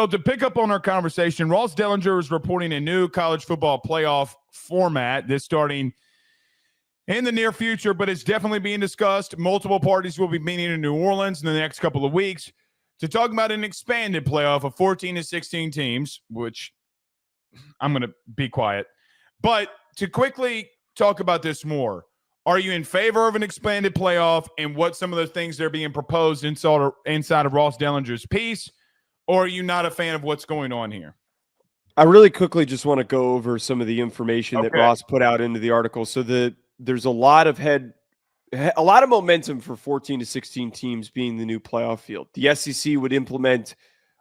So to pick up on our conversation, Ross Dellinger is reporting a new college football playoff format that's starting in the near future, but it's definitely being discussed. Multiple parties will be meeting in New Orleans in the next couple of weeks to talk about an expanded playoff of 14 to 16 teams, which I'm going to be quiet. But to quickly talk about this more, are you in favor of an expanded playoff and what some of the things that are being proposed inside of Ross Dellinger's piece, or are you not a fan of what's going on here? I really quickly just want to go over some of the information that Ross put out into the article. So there's a lot of momentum for 14 to 16 teams being the new playoff field. The SEC would implement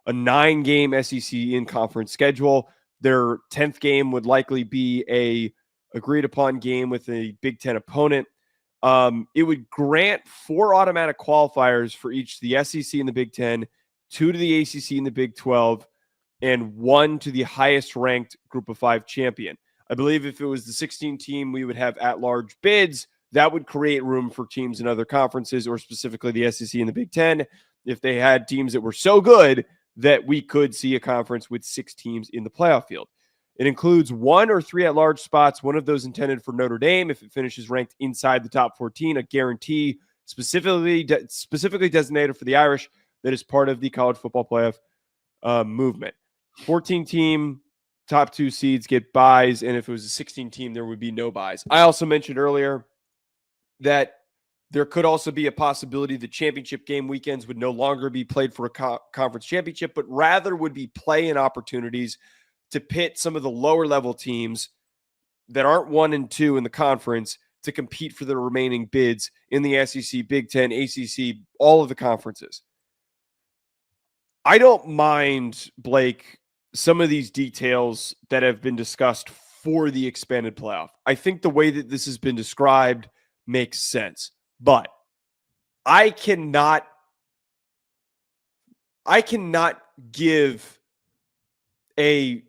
a 9-game SEC in-conference schedule. Their 10th game would likely be a agreed-upon game with a Big Ten opponent. It would grant 4 automatic qualifiers for each to the SEC and the Big Ten, 2 to the ACC and the Big 12, and 1 to the highest-ranked Group of 5 champion. I believe if it was the 16 team, we would have at-large bids. That would create room for teams in other conferences, or specifically the SEC and the Big Ten, if they had teams that were so good that we could see a conference with 6 teams in the playoff field. It includes 1 or 3 at-large spots, one of those intended for Notre Dame if it finishes ranked inside the top 14, a guarantee specifically designated for the Irish that is part of the college football playoff movement. 14-team top 2 seeds get buys, and if it was a 16-team, there would be no buys. I also mentioned earlier that there could also be a possibility that championship game weekends would no longer be played for a conference championship, but rather would be play-in opportunities to pit some of the lower-level teams that aren't 1 and 2 in the conference to compete for the remaining bids in the SEC, Big Ten, ACC, all of the conferences. I don't mind, Blake, some of these details that have been discussed for the expanded playoff. I think the way that this has been described makes sense, but I cannot give a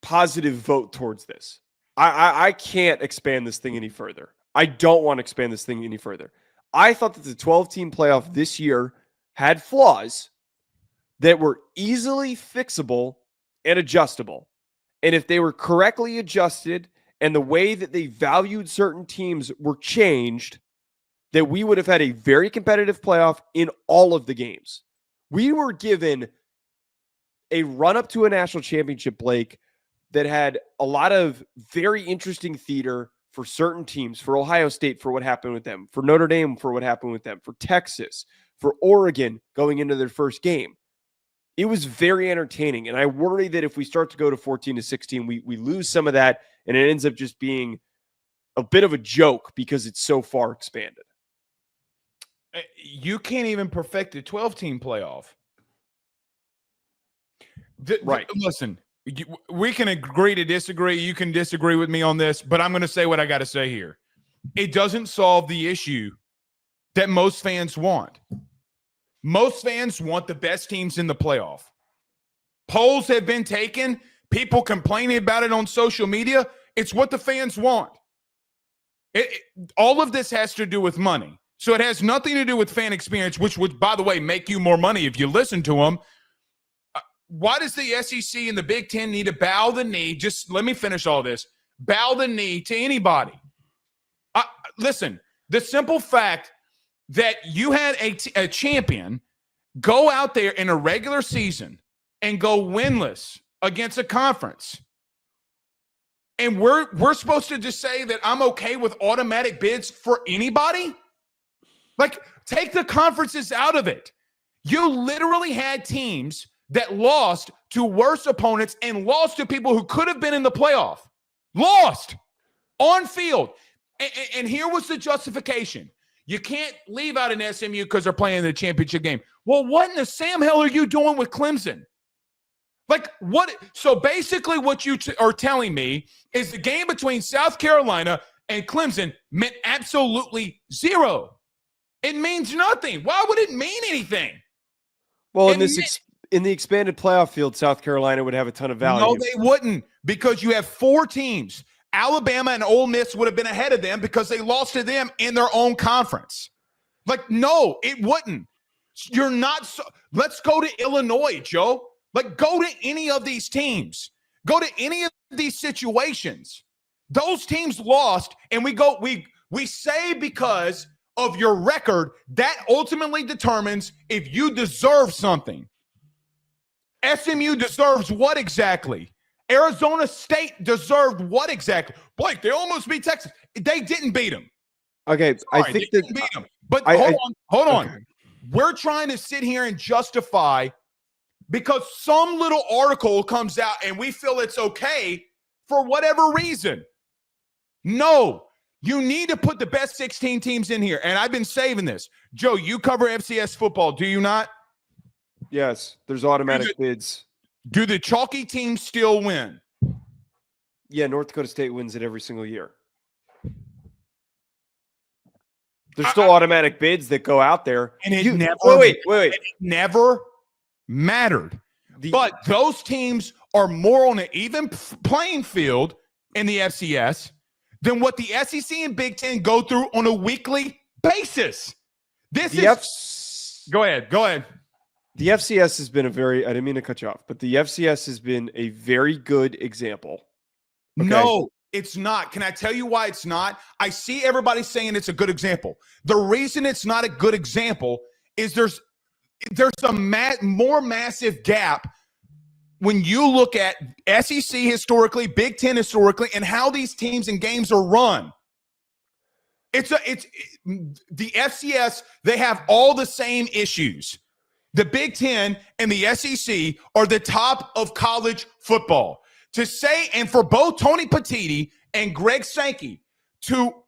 positive vote towards this. I can't expand this thing any further. I don't want to expand this thing any further. I thought that the 12-team playoff this year had flaws that were easily fixable and adjustable. And if they were correctly adjusted and the way that they valued certain teams were changed, that we would have had a very competitive playoff in all of the games. We were given a run-up to a national championship, Blake, that had a lot of very interesting theater for certain teams, for Ohio State, for what happened with them, for Notre Dame, for what happened with them, for Texas, for Oregon going into their first game. It was very entertaining, and I worry that if we start to go to 14 to 16, we lose some of that, and it ends up just being a bit of a joke because it's so far expanded. You can't even perfect a 12-team playoff. Right. Listen, we can agree to disagree. You can disagree with me on this, but I'm going to say what I got to say here. It doesn't solve the issue that most fans want. Most fans want the best teams in the playoff. Polls have been taken. People complaining about it on social media. It's what the fans want. All of this has to do with money. So it has nothing to do with fan experience, which would, by the way, make you more money if you listen to them. Why does the SEC and the Big Ten need to bow the knee? Just let me finish all this. Bow the knee to anybody. Listen, the simple fact that you had a champion go out there in a regular season and go winless against a conference, and we're supposed to just say that I'm okay with automatic bids for anybody? Like, take the conferences out of it. You literally had teams that lost to worse opponents and lost to people who could have been in the playoff. Lost on field. And here was the justification. You can't leave out an SMU because they're playing the championship game. Well, what in the Sam hell are you doing with Clemson? Like, what? So basically what you are telling me is the game between South Carolina and Clemson meant absolutely zero. It means nothing. Why would it mean anything? Well, in the expanded playoff field, South Carolina would have a ton of value. No, they wouldn't, because you have 4 teams. Alabama and Ole Miss would have been ahead of them because they lost to them in their own conference. Like, no, it wouldn't. You're not. Let's go to Illinois, Joe. Like, go to any of these teams. Go to any of these situations. Those teams lost, and we say because of your record, that ultimately determines if you deserve something. SMU deserves what exactly? Arizona State deserved what exactly? Blake, they almost beat Texas. They didn't beat them. Okay, Sorry, I think they that didn't beat them. But hold on. Okay. We're trying to sit here and justify because some little article comes out and we feel it's okay for whatever reason. No, you need to put the best 16 teams in here. And I've been saving this. Joe, you cover FCS football, do you not? Yes, there's automatic bids. Do the chalky teams still win? Yeah, North Dakota State wins it every single year. There's still automatic bids that go out there. And it It never mattered. But those teams are more on an even playing field in the FCS than what the SEC and Big Ten go through on a weekly basis. Go ahead. The FCS has been I didn't mean to cut you off, but the FCS has been a very good example. Okay? No, it's not. Can I tell you why it's not? I see everybody saying it's a good example. The reason it's not a good example is there's a more massive gap when you look at SEC historically, Big Ten historically, and how these teams and games are run. The FCS, they have all the same issues. The Big Ten and the SEC are the top of college football. To say, and for both Tony Petitti and Greg Sankey,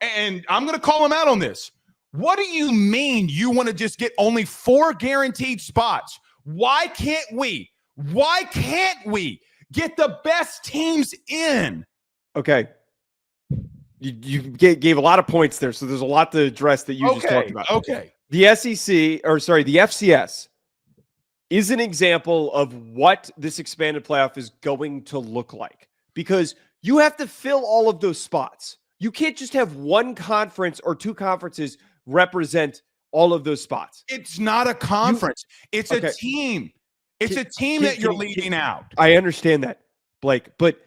and I'm going to call them out on this. What do you mean you want to just get only 4 guaranteed spots? Why can't we get the best teams in? Okay. You gave a lot of points there, so there's a lot to address that you just talked about. Okay. The FCS is an example of what this expanded playoff is going to look like, because you have to fill all of those spots. You can't just have one conference or 2 conferences represent all of those spots. It's not a conference. It's a team. It's a team that you're leading out. I understand that, Blake, but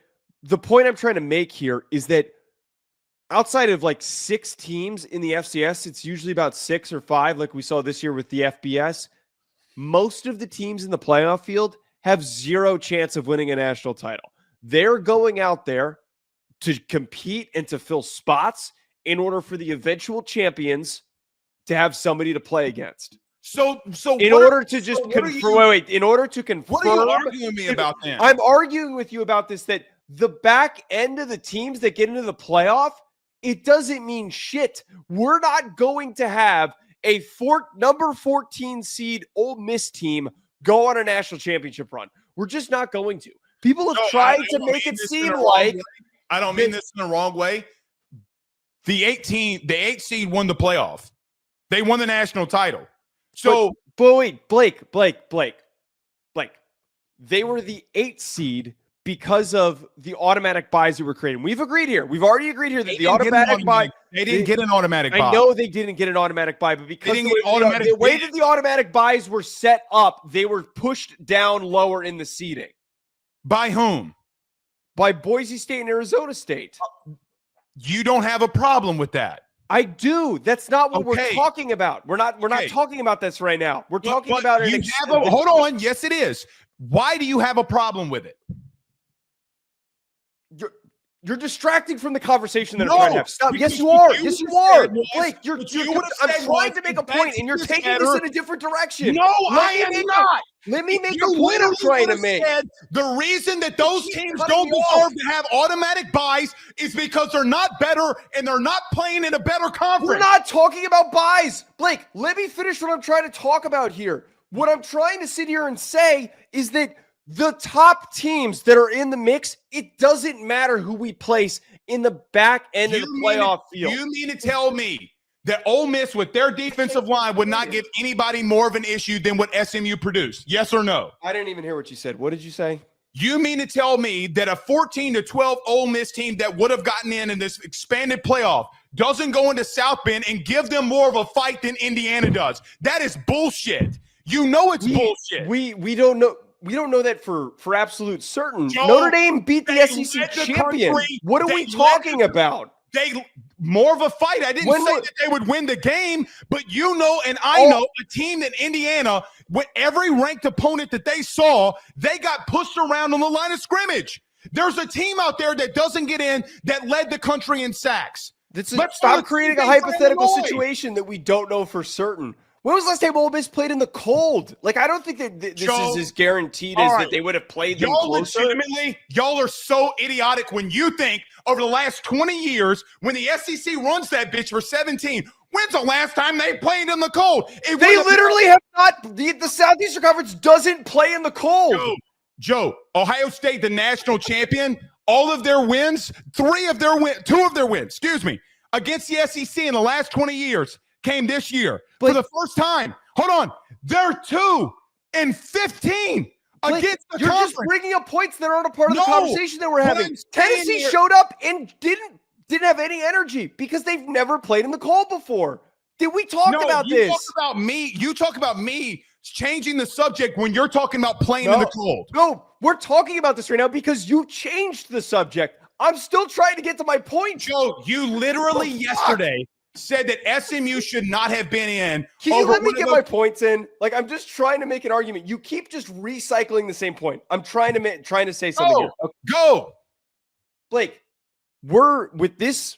the point I'm trying to make here is that outside of like 6 teams in the FCS, it's usually about 6 or 5, like we saw this year with the FBS. Most of the teams in the playoff field have 0 chance of winning a national title. They're going out there to compete and to fill spots in order for the eventual champions to have somebody to play against. In order to confirm, what are you arguing with me about then? I'm arguing with you about this, that the back end of the teams that get into the playoff, it doesn't mean shit. We're not going to have a number 14 seed Ole Miss team go on a national championship run. We're just not going to. People have tried to make it seem like I don't mean this in the wrong way. The 8 seed won the playoff. They won the national title. So, but wait, Blake. They were the 8 seed because of the automatic buys that were created. We've agreed here. We've already agreed here that the automatic buy. They didn't get an automatic buy. I know they didn't get an automatic buy, but because the way that the automatic buys were set up, they were pushed down lower in the seeding. By whom? By Boise State and Arizona State. You don't have a problem with that. I do. That's not what we're talking about. We're not talking about this right now. We're talking about it. Hold on. Yes, it is. Why do you have a problem with it? You're distracting from the conversation that I'm trying to have. Stop. Yes, you are. Yes, you are. Blake, I'm trying to make a point, and you're taking this in a different direction. No, I am not. Let me make the point I'm trying to make. The reason that those teams don't deserve to have automatic buys is because they're not better and they're not playing in a better conference. We're not talking about buys. Blake, let me finish what I'm trying to talk about here. What I'm trying to sit here and say is that the top teams that are in the mix, it doesn't matter who we place in the back end of the playoff field. You mean to tell me that Ole Miss with their defensive line would not give anybody more of an issue than what SMU produced? Yes or no? I didn't even hear what you said. What did you say? You mean to tell me that a 14-12 Ole Miss team that would have gotten in this expanded playoff doesn't go into South Bend and give them more of a fight than Indiana does? That is bullshit. You know it's bullshit. We don't know. we don't know that for absolute certain. Joe, Notre Dame beat the they SEC led the champion. country. What are They we led talking about? They more of a fight. I didn't say that they would win the game, but you know, and I know a team that Indiana, with every ranked opponent that they saw, they got pushed around on the line of scrimmage. There's a team out there that doesn't get in that led the country in sacks. Stop creating a hypothetical situation that we don't know for certain. When was the last time Ole Miss played in the cold? Like, I don't think that this is as guaranteed as that they would have played them closer. Legitimately, y'all are so idiotic when you think over the last 20 years, when the SEC runs that bitch for 17, when's the last time they played in the cold? They literally have not. The Southeastern Conference doesn't play in the cold. Joe, Ohio State, the national champion, all of their wins, two of their wins, against the SEC in the last 20 years came this year for the first time. Hold on. They're 2-15 against the conference. You're just bringing up points that aren't a part of the conversation that we're having. Tennessee showed up and didn't have any energy because they've never played in the cold before. Did we talk about this? You talk about me changing the subject when you're talking about playing in the cold. No, we're talking about this right now because you changed the subject. I'm still trying to get to my point. Joe, you literally yesterday said that SMU should not have been in. Can you let me get my points in? Like, I'm just trying to make an argument. You keep just recycling the same point. I'm trying to say something here. Okay. Go. Blake, we're with this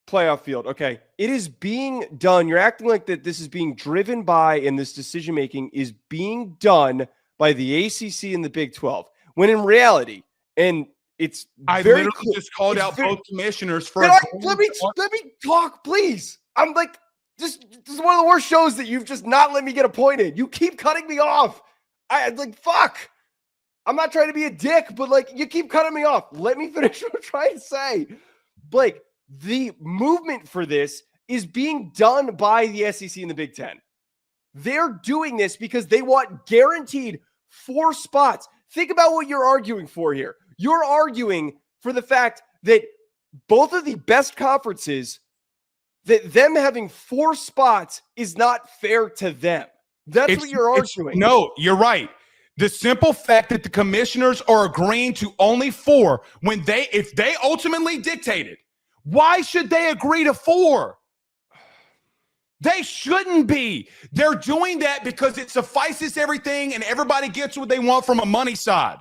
playoff field. Okay. It is being done. You're acting like that this is being driven by, and this decision-making is being done by the ACC and the Big 12. When in reality, and it's I literally just called out both commissioners for. Let me talk, please. I'm like, this is one of the worst shows that you've just not let me get a point in. You keep cutting me off. Fuck. I'm not trying to be a dick, but like, you keep cutting me off. Let me finish what I'm trying to say. Blake, the movement for this is being done by the SEC and the Big Ten. They're doing this because they want guaranteed 4 spots. Think about what you're arguing for here. You're arguing for the fact that both of the best conferences, that them having 4 spots is not fair to them. That's what you're arguing. No, you're right. The simple fact that the commissioners are agreeing to only 4 if they ultimately dictated, why should they agree to 4? They shouldn't be. They're doing that because it suffices everything and everybody gets what they want from a money side.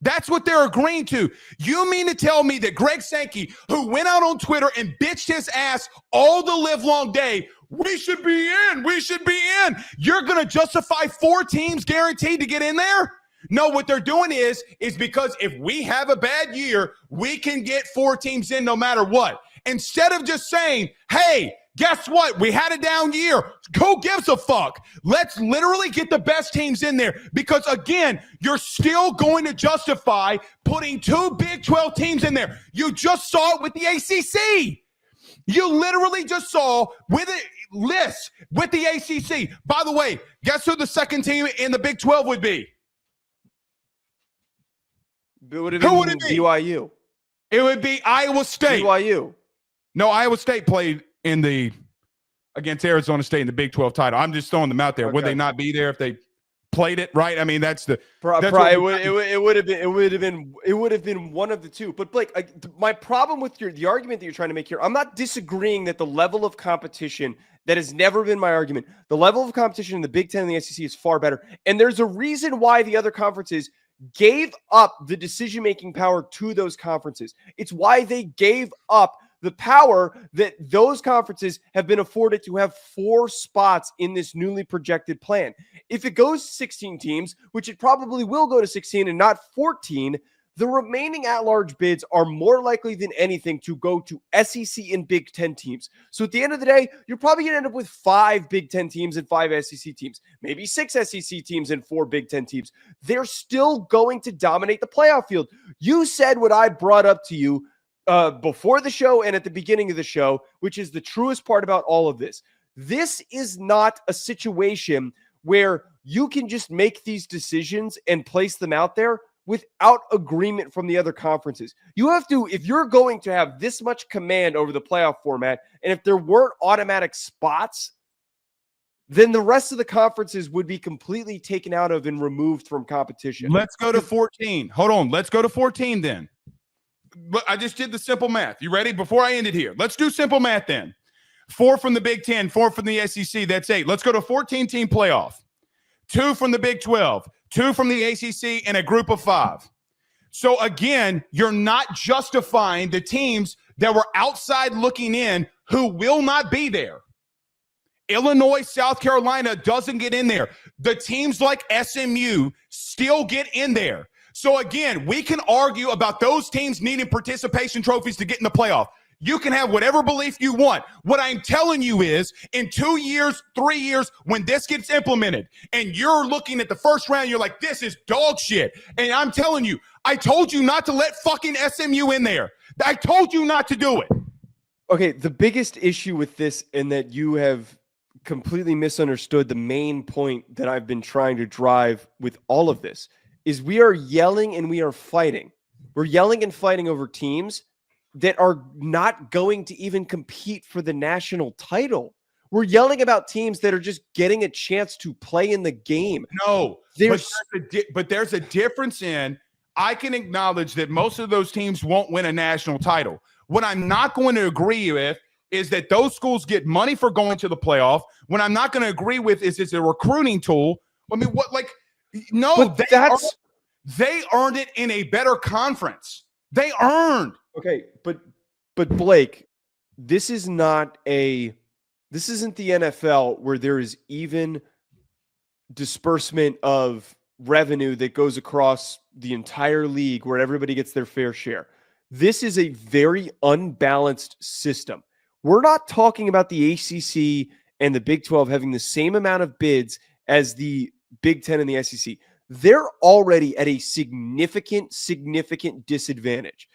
That's what they're agreeing to. You mean to tell me that Greg Sankey, who went out on Twitter and bitched his ass all the livelong day, we should be in, you're going to justify 4 teams guaranteed to get in there? No, what they're doing is because if we have a bad year, we can get 4 teams in no matter what. Instead of just saying, hey, guess what? We had a down year. Who gives a fuck? Let's literally get the best teams in there because, again, you're still going to justify putting 2 Big 12 teams in there. You just saw it with the ACC. You literally just saw with the ACC. By the way, guess who the second team in the Big 12 would be? Who would it be? BYU. It would be Iowa State. BYU. No, Iowa State played against Arizona State in the Big 12 title. I'm just throwing them out there. Okay. Would they not be there if they played it right? I mean, it would have been one of the two. But Blake, my problem with the argument that you're trying to make here, I'm not disagreeing that the level of competition, that has never been my argument. The level of competition in the Big Ten and the SEC is far better. And there's a reason why the other conferences gave up the decision-making power to those conferences. It's why they gave up the power that those conferences have been afforded to have 4 spots in this newly projected plan. If it goes to 16 teams, which it probably will go to 16 and not 14, the remaining at-large bids are more likely than anything to go to SEC and Big Ten teams. So at the end of the day, you're probably going to end up with 5 Big Ten teams and 5 SEC teams, maybe 6 SEC teams and 4 Big Ten teams. They're still going to dominate the playoff field. You said what I brought up to you before the show and at the beginning of the show, which is the truest part about all of this. This is not a situation where you can just make these decisions and place them out there without agreement from the other conferences. You have to, if you're going to have this much command over the playoff format, and if there weren't automatic spots, then the rest of the conferences would be completely taken out of and removed from competition. Let's go to 14. Hold on. Let's go to 14 then. But I just did the simple math. You ready? Before I end it here, let's do simple math then. 4 from the Big 10, 4 from the SEC. That's 8. Let's go to 14-team playoff. 2 from the Big 12, 2 from the ACC, and a group of 5. So again, you're not justifying the teams that were outside looking in who will not be there. Illinois, South Carolina doesn't get in there. The teams like SMU still get in there. So again, we can argue about those teams needing participation trophies to get in the playoff. You can have whatever belief you want. What I'm telling you is in 2 years, 3 years, when this gets implemented and you're looking at the first round, you're like, this is dog shit. And I'm telling you, I told you not to let fucking SMU in there. I told you not to do it. Okay, the biggest issue with this, and that you have completely misunderstood the main point that I've been trying to drive with all of this, is we are yelling and we are fighting. We're yelling and fighting over teams that are not going to even compete for the national title. We're yelling about teams that are just getting a chance to play in the game. No, but there's a difference in, I can acknowledge that most of those teams won't win a national title. What I'm not going to agree with is that those schools get money for going to the playoff. What I'm not going to agree with is it's a recruiting tool. I mean, what, like, no, they earned it in a better conference. They earned. Okay, but Blake, this isn't the NFL where there is even disbursement of revenue that goes across the entire league where everybody gets their fair share. This is a very unbalanced system. We're not talking about the ACC and the Big 12 having the same amount of bids as the Big 10 and the SEC. They're already at a significant disadvantage.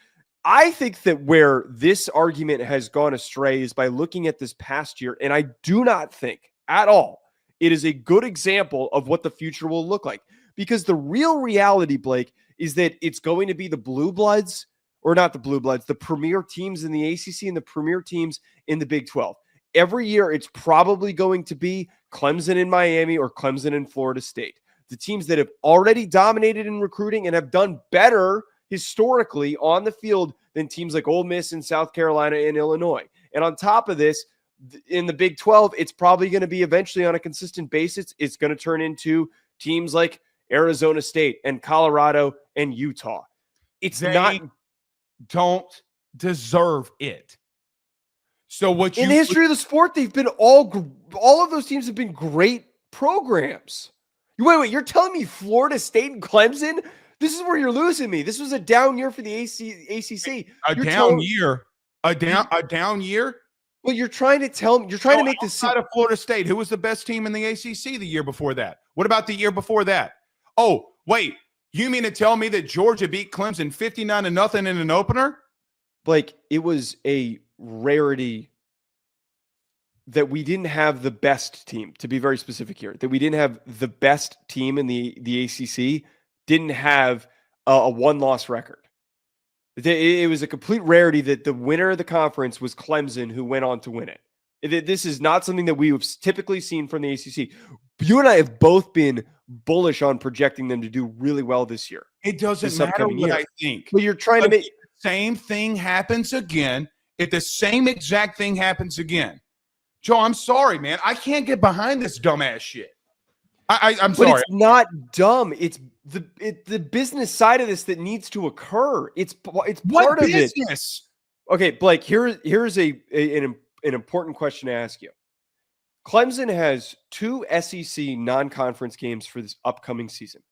I think that where this argument has gone astray is by looking at this past year, and I do not think at all it is a good example of what the future will look like. Because the real reality, Blake, is that it's going to be the Blue Bloods, or not the Blue Bloods, the premier teams in the ACC and the premier teams in the Big 12. Every year, it's probably going to be Clemson in Miami or Clemson in Florida State. The teams that have already dominated in recruiting and have done better historically on the field than teams like Ole Miss and South Carolina and Illinois. And on top of this, in the Big 12, it's probably going to be eventually on a consistent basis. It's going to turn into teams like Arizona State and Colorado and Utah. They don't deserve it. So what in the history of the sport, they've been all of those teams have been great programs. Wait, you're telling me Florida State and Clemson? This is where you're losing me. This was a down year for the ACC. A down year. Well, you're trying to make this outside of Florida State. Who was the best team in the ACC the year before that? What about the year before that? Oh, wait. You mean to tell me that Georgia beat Clemson 59-0 in an opener? Blake, it was a rarity that we didn't have the best team, to be very specific here, that we didn't have the best team in the ACC, didn't have a one-loss record. It was a complete rarity that the winner of the conference was Clemson, who went on to win it. This is not something that we've typically seen from the ACC. You and I have both been bullish on projecting them to do really well this year. It doesn't matter what I think. But you're trying to make the same thing happens again. If the same exact thing happens again, Joe, I'm sorry, man. I can't get behind this dumbass shit. I'm sorry. But it's not dumb. It's the business side of this that needs to occur. It's part of business? It. Okay, Blake. Here's an important question to ask you. Clemson has 2 SEC non-conference games for this upcoming season.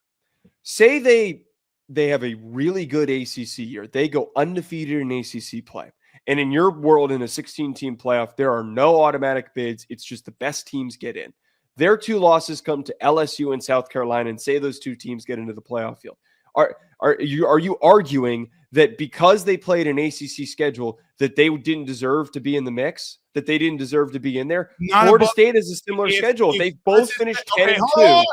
Say they have a really good ACC year. They go undefeated in ACC play. And in your world, in a 16-team playoff, there are no automatic bids. It's just the best teams get in. Their 2 losses come to LSU and South Carolina, and say those 2 teams get into the playoff field. Are you arguing that because they played an ACC schedule that they didn't deserve to be in the mix, that they didn't deserve to be in there? Florida State has a similar schedule. They've both finished 10-2.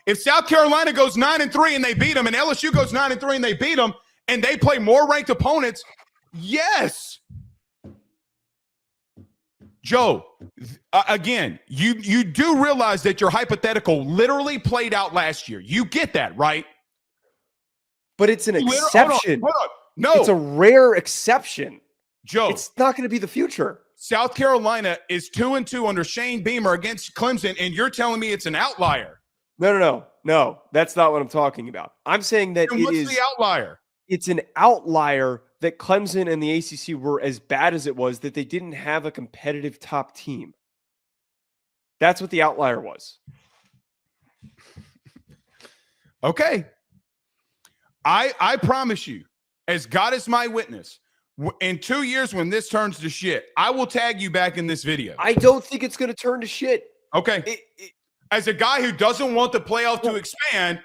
If South Carolina goes 9-3 and they beat them, and LSU goes 9-3 and they beat them, and they play more ranked opponents, yes. Joe, again, you do realize that your hypothetical literally played out last year. You get that, right? But it's an exception. Hold on. No. It's a rare exception. Joe. It's not going to be the future. South Carolina is 2-2 under Shane Beamer against Clemson, and you're telling me it's an outlier. No. That's not what I'm talking about. I'm saying that what's the outlier? It's an outlier that Clemson and the ACC were as bad as it was, that they didn't have a competitive top team. That's what the outlier was. Okay. I promise you, as God is my witness, in 2 years when this turns to shit, I will tag you back in this video. I don't think it's going to turn to shit. Okay. As a guy who doesn't want the playoff to expand,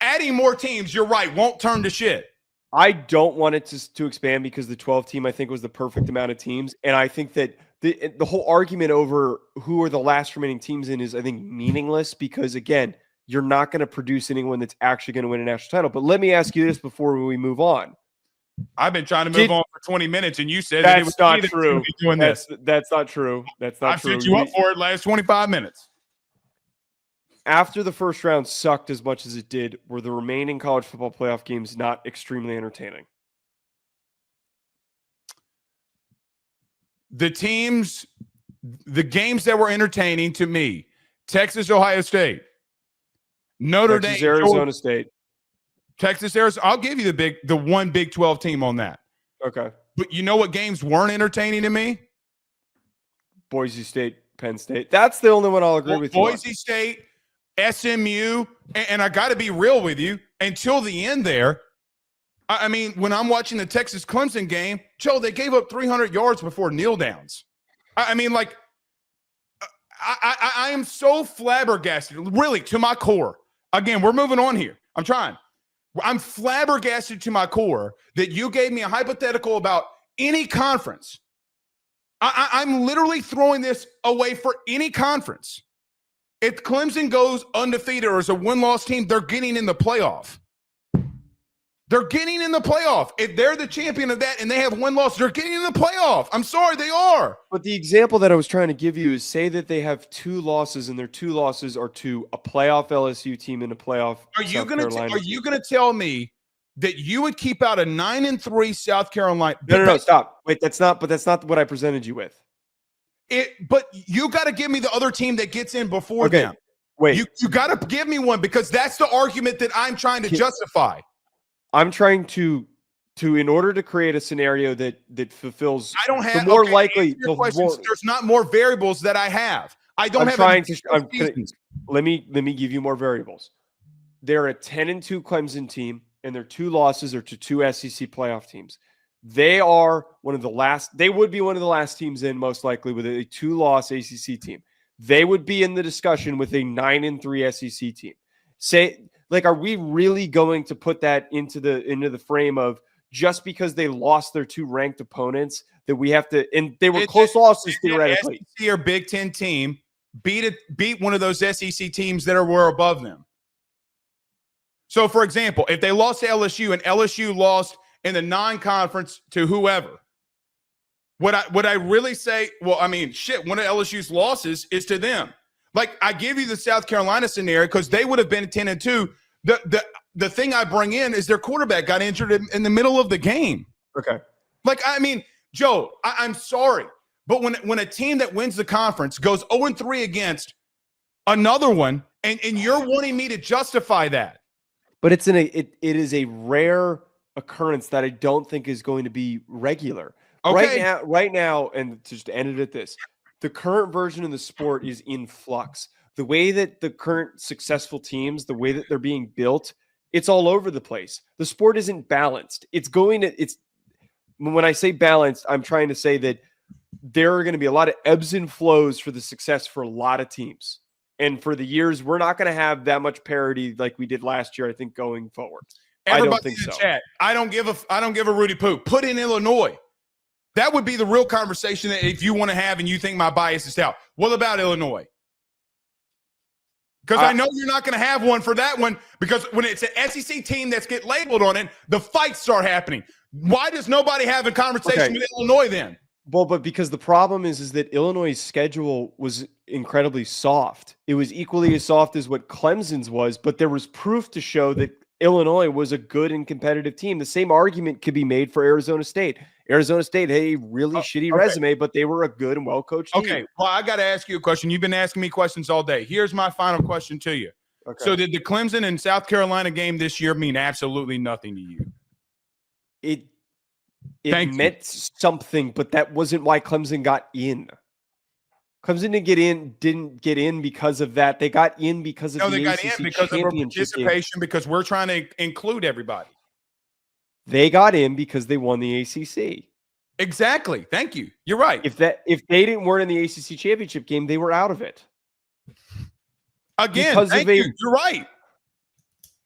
adding more teams, you're right, won't turn to shit. I don't want it to expand because the 12 team, I think, was the perfect amount of teams. And I think that the whole argument over who are the last remaining teams in is, I think, meaningless because, again, you're not going to produce anyone that's actually going to win a national title. But let me ask you this before we move on. I've been trying to move on for 20 minutes, and you said that's that it was not true. Doing that's not true. That's not true. I set you up for it last 25 minutes. After the first round sucked as much as it did, were the remaining college football playoff games not extremely entertaining? The games that were entertaining to me, Texas, Ohio State, Notre Dame, Arizona State. Texas, Arizona. I'll give you the one Big 12 team on that. Okay. But you know what games weren't entertaining to me? Boise State, Penn State. That's the only one I'll agree with you on. Boise State, SMU, and I got to be real with you, until the end there, I mean, when I'm watching the Texas-Clemson game, Joe, they gave up 300 yards before kneel downs. I mean, like, I am so flabbergasted, really, to my core. Again, we're moving on here. I'm flabbergasted to my core that you gave me a hypothetical about any conference. I'm literally throwing this away for any conference. If Clemson goes undefeated or is a win-loss team, they're getting in the playoff. They're getting in the playoff. If they're the champion of that and they have win-loss, they're getting in the playoff. I'm sorry, they are. But the example that I was trying to give you is, say that they have 2 losses, and their 2 losses are to a playoff LSU team and a playoff South Carolina. Are you going to tell me that you would keep out a 9-3 South Carolina? No, stop. Wait, that's not what I presented you with. But you got to give me the other team that gets in before them. Wait. You got to give me one, because that's the argument that I'm trying to justify. I'm trying to in order to create a scenario that fulfills. I don't have more likely. There's not more variables that I have. I don't have. Let me give you more variables. They're a 10-2 Clemson team, and their 2 losses are to 2 SEC playoff teams. They are one of the last. They would be one of the last teams in, most likely, with a 2-loss ACC team. They would be in the discussion with a 9-3 SEC team. Are we really going to put that into the frame of, just because they lost their 2 ranked opponents, that we have to, and they were close losses theoretically. SEC or Big Ten team beat one of those SEC teams that were above them. So, for example, if they lost to LSU and LSU lost in the non-conference to whoever, would I really say, well, I mean, shit, one of LSU's losses is to them. Like, I give you the South Carolina scenario because they would have been 10-2. The thing I bring in is their quarterback got injured in the middle of the game. Okay. Like, I mean, Joe, I'm sorry, but when a team that wins the conference goes 0-3 against another one, and you're wanting me to justify that. But it is a rare occurrence that I don't think is going to be regular. Okay. Right now, and to just end it at this, the current version of the sport is in flux. The way that the current successful teams, the way that they're being built, it's all over the place. The sport isn't balanced. When I say balanced, I'm trying to say that there are going to be a lot of ebbs and flows for the success for a lot of teams. And for the years, we're not going to have that much parity like we did last year, I think, going forward. Everybody I don't think in the so. chat, I don't give a Rudy Poo. Put in Illinois. That would be the real conversation that if you want to have and you think my bias is out. What about Illinois? Because I know you're not going to have one for that one, because when it's an SEC team that's get labeled on it, the fights start happening. Why does nobody have a conversation with Illinois then? Well, but because the problem is that Illinois' schedule was incredibly soft. It was equally as soft as what Clemson's was, but there was proof to show that Illinois was a good and competitive team. The same argument could be made for Arizona State. Arizona State had a really shitty resume, but they were a good and well-coached team. Okay, well, I got to ask you a question. You've been asking me questions all day. Here's my final question to you. Okay. So did the Clemson and South Carolina game this year mean absolutely nothing to you? It meant something, but that wasn't why Clemson got in. Clemson didn't get in because of that. They got in because of the ACC they got in because of our participation, because we're trying to include everybody. They got in because they won the ACC. Exactly. Thank you. You're right. If they weren't in the ACC championship game, they were out of it. Again, you're right.